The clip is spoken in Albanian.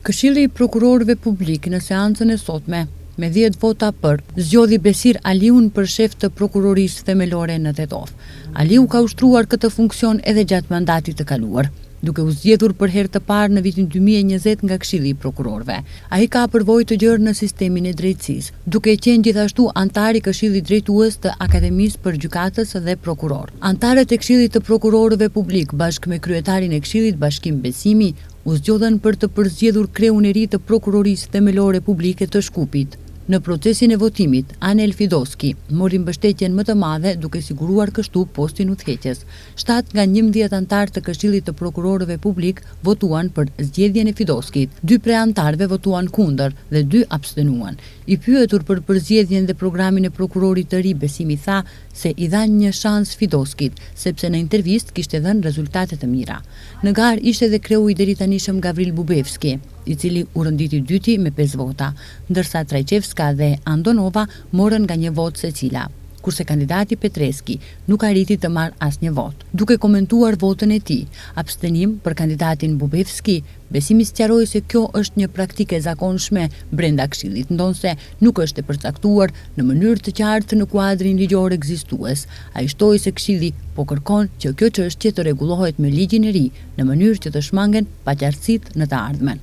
Këshilli i prokurorëve publik në seancën e sotme, me 10 vota për, zgjodhi Besir Aliun për shef të prokurorisë themelore në Tetov. Aliu ka ushtruar këtë funksion edhe gjatë mandatit të kaluar, duke u zgjedhur për herë të parë në vitin 2020 nga Këshilli i prokurorëve. Ai ka përvojë të gjerë në sistemin e drejtësisë, duke qenë gjithashtu antar i Këshillit Drejtues të Akademisë për Gjykatës dhe Prokuror. Antarët e Këshillit të prokurorëve publik bashkë me kryetarin e Këshillit Bashkim Besimi u zgjodhen për të përzgjedhur kreun e ri të prokurorisë themelore publike të Shkupit. Në procesin e votimit, Anel Fidoski mori mbështetjen më të madhe duke siguruar kështu postin udhëheqës. 7 nga 11 antarë të Këshillit të prokurorëve publik votuan për zgjedhjen e Fidoskit. 2 prej antarëve votuan kundër dhe 2 abstenuan. I pyetur për përzgjedhjen dhe programin e prokurorit të ri, Besimi tha se i dha një shans Fidoskit, sepse në intervistë kishte dhënë rezultate të mira. Në garë ishte edhe kreu i deritanishëm Gavril Bubevski, i cili u rënditi dyti me 5 vota, ndërsa Trajqevska dhe Andonova morën nga 1 votë secila, kurse kandidati Petreski nuk arriti të marrë asnjë votë. Duke komentuar votën e tij, abstenim për kandidatin Bubevski, Besimi sqaroi se kjo është një praktikë e zakonshme brenda Këshillit, ndonse nuk është e përcaktuar në mënyrë të qartë në kuadrin ligjor ekzistues. Ai shtoi se Këshilli po kërkon që kjo çështje të rregullohet me ligjin e ri, në mënyrë që të shmangen paqartësitë në të ardhmen.